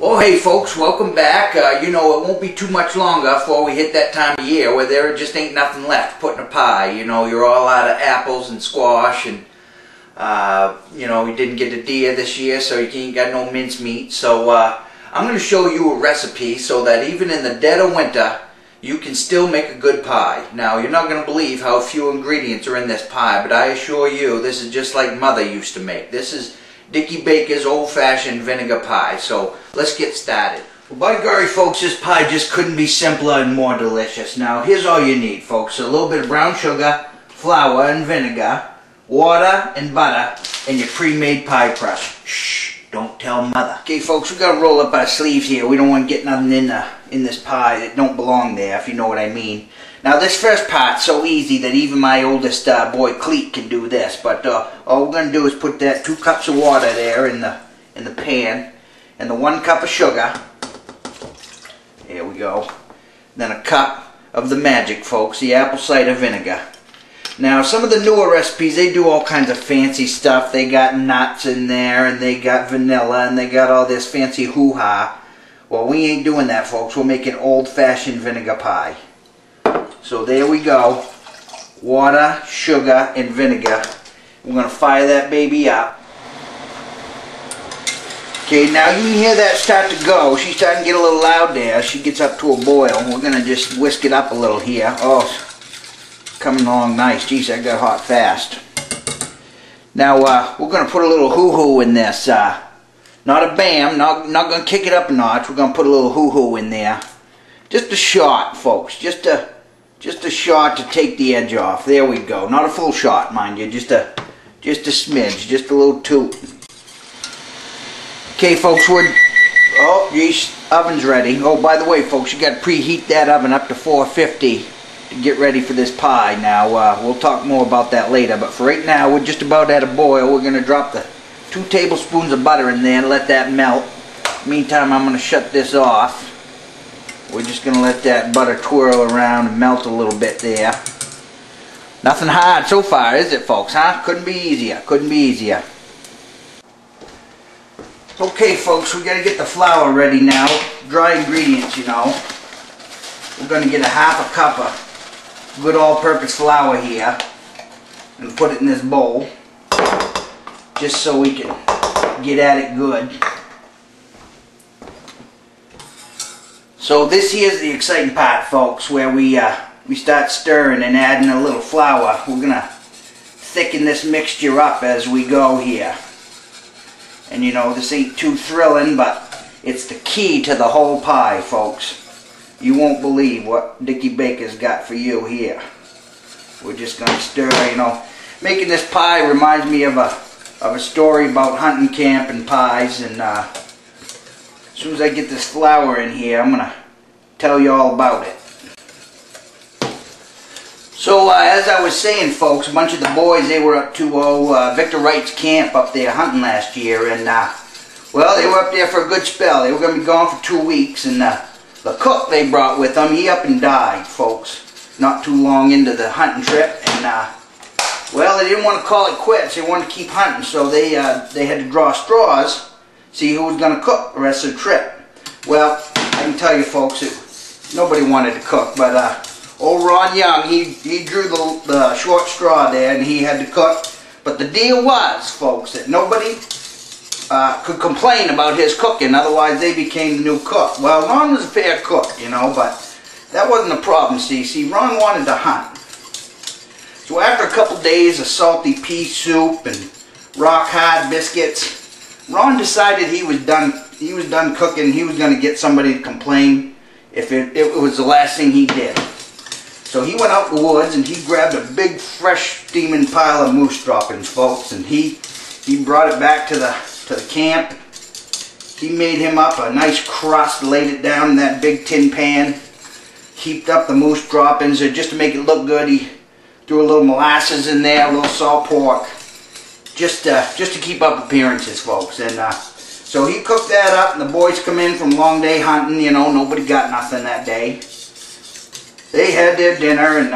Well, hey folks, welcome back. You know, it won't be too much longer before we hit that time of year where there just ain't nothing left to put in a pie. You know, you're all out of apples and squash, and you know, we didn't get a deer this year, so you ain't got no mincemeat. So I'm going to show you a recipe so that even in the dead of winter, you can still make a good pie. Now, you're not going to believe how few ingredients are in this pie, but I assure you, this is just like Mother used to make. This is Dickie Baker's old-fashioned vinegar pie. So let's get started. Well, by golly, folks, this pie just couldn't be simpler and more delicious. Now, here's all you need, folks. A little bit of brown sugar, flour and vinegar, water and butter, and your pre-made pie crust. Shh, don't tell Mother. Okay, folks, we got to roll up our sleeves here. We don't want to get nothing in this pie that don't belong there, if you know what I mean. Now, this first part's so easy that even my oldest boy Cleet can do this. But all we're going to do is put that 2 cups of water there in the pan, and the 1 cup of sugar. There we go. Then a cup of the magic, folks, the apple cider vinegar. Now, some of the newer recipes, they do all kinds of fancy stuff. They got nuts in there, and they got vanilla, and they got all this fancy hoo-ha. Well, we ain't doing that, folks. We're making old-fashioned vinegar pie. So there we go. Water, sugar, and vinegar. We're going to fire that baby up. Okay, now you can hear that start to go. She's starting to get a little loud there. She gets up to a boil. We're going to just whisk it up a little here. Oh, coming along nice. Geez, that got hot fast. Now, we're going to put a little hoo-hoo in this. Not a bam, not going to kick it up a notch. We're going to put a little hoo-hoo in there. Just a shot, folks. Just a shot to take the edge off. There we go. Not a full shot, mind you. Just a smidge. Just a little toot. Okay, folks, oh, geez, oven's ready. Oh, by the way, folks, you got to preheat that oven up to 450 to get ready for this pie. Now, we'll talk more about that later, but for right now, we're just about at a boil. We're going to drop the 2 tablespoons of butter in there and let that melt. Meantime, I'm going to shut this off. We're just going to let that butter twirl around and melt a little bit there. Nothing hard so far, is it, folks, huh? Couldn't be easier. Couldn't be easier. Okay, folks, we got to get the flour ready now. Dry ingredients, you know. We're going to get a 1/2 cup of good all-purpose flour here and put it in this bowl just so we can get at it good. So this here's the exciting part, folks, where we start stirring and adding a little flour. We're going to thicken this mixture up as we go here. And you know, this ain't too thrilling, but it's the key to the whole pie, folks. You won't believe what Dickie Baker's got for you here. We're just going to stir, you know. Making this pie reminds me of a story about hunting camp and pies, and as soon as I get this flour in here, I'm going to tell you all about it. So, as I was saying, folks, a bunch of the boys, they were up to Victor Wright's camp up there hunting last year, and, well, they were up there for a good spell. They were going to be gone for 2 weeks, and the cook they brought with them, he up and died, folks, not too long into the hunting trip, and, well, they didn't want to call it quits. They wanted to keep hunting, so they had to draw straws, see who was going to cook the rest of the trip. Well, I can tell you, folks, nobody wanted to cook, but old Ron Young, he drew the short straw there, and he had to cook. But the deal was, folks, that nobody could complain about his cooking, otherwise they became the new cook. Well, Ron was a fair cook, you know, but that wasn't a problem, see, Ron wanted to hunt. So after a couple days of salty pea soup and rock-hard biscuits, Ron decided he was done cooking. He was going to get somebody to complain if it was the last thing he did. So he went out in the woods and he grabbed a big, fresh, steaming pile of moose droppings, folks, and he brought it back to the camp. He made him up a nice crust, laid it down in that big tin pan, heaped up the moose droppings, and just to make it look good, he threw a little molasses in there, a little salt pork, just to keep up appearances, folks. And so he cooked that up, and the boys come in from long day hunting. You know, nobody got nothing that day. They had their dinner, and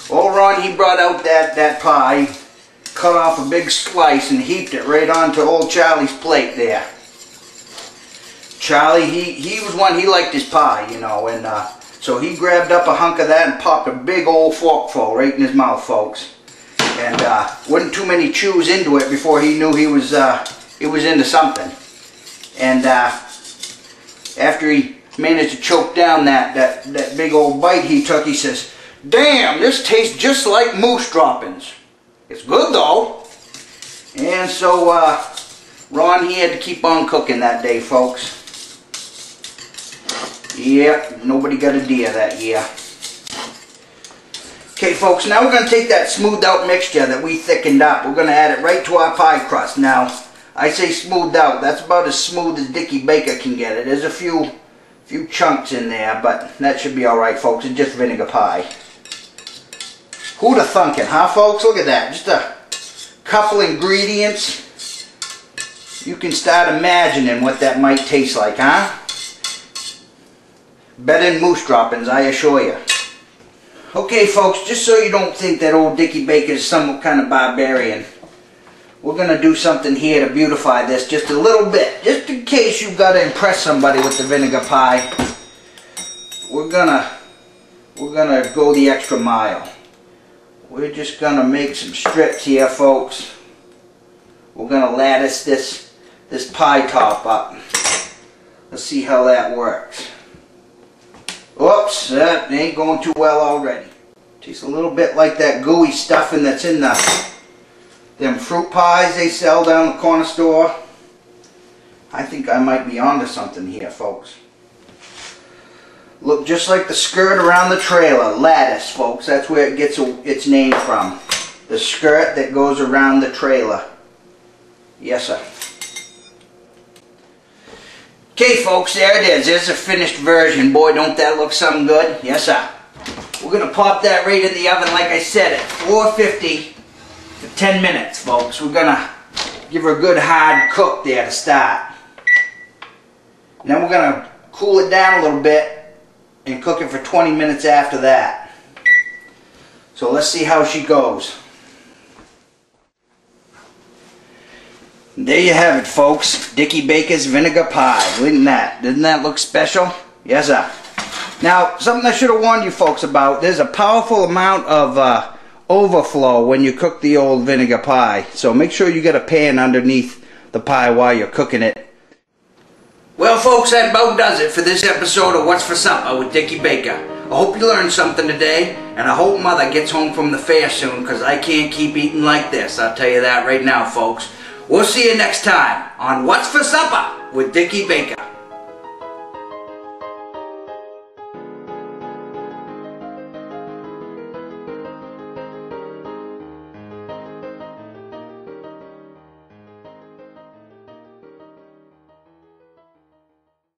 old Ron, he brought out that pie, cut off a big slice, and heaped it right onto old Charlie's plate there. Charlie, he was one, he liked his pie, you know, and so he grabbed up a hunk of that and popped a big old forkful right in his mouth, folks. And wasn't too many chews into it before he knew he was into something. And after he managed to choke down that big old bite he took, he says, "Damn, this tastes just like moose droppings. It's good though." And so Ron, he had to keep on cooking that day, folks. Yep, nobody got a deer that year. Okay, folks, now we're going to take that smoothed out mixture that we thickened up. We're going to add it right to our pie crust. Now, I say smoothed out. That's about as smooth as Dickie Baker can get it. There's a few chunks in there, but that should be alright, folks. It's just vinegar pie. Who'd have thunk it, huh, folks? Look at that. Just a couple ingredients. You can start imagining what that might taste like, huh? Better than moose droppings, I assure you. Okay, folks, just so you don't think that old Dickie Baker is some kind of barbarian, we're going to do something here to beautify this just a little bit. Just in case you've got to impress somebody with the vinegar pie, we're gonna go the extra mile. We're just going to make some strips here, folks. We're going to lattice this pie top up. Let's see how that works. Oops, that ain't going too well already. Tastes a little bit like that gooey stuffing that's in them fruit pies they sell down the corner store. I think I might be onto something here, folks. Look just like the skirt around the trailer. Lattice, folks. That's where it gets its name from. The skirt that goes around the trailer. Yes, sir. Okay, folks, there it is. There's a finished version. Boy, don't that look something good? Yes, sir. We're going to pop that right in the oven, like I said, at 450 for 10 minutes, folks. We're going to give her a good hard cook there to start. And then we're going to cool it down a little bit and cook it for 20 minutes after that. So let's see how she goes. There you have it, folks. Dickie Baker's vinegar pie. Didn't that look special? Yes, sir. Now, something I should have warned you folks about. There's a powerful amount of overflow when you cook the old vinegar pie. So make sure you get a pan underneath the pie while you're cooking it. Well, folks, that about does it for this episode of What's for Supper with Dickie Baker. I hope you learned something today, and I hope Mother gets home from the fair soon, because I can't keep eating like this. I'll tell you that right now, folks. We'll see you next time on What's for Supper with Dickie Baker.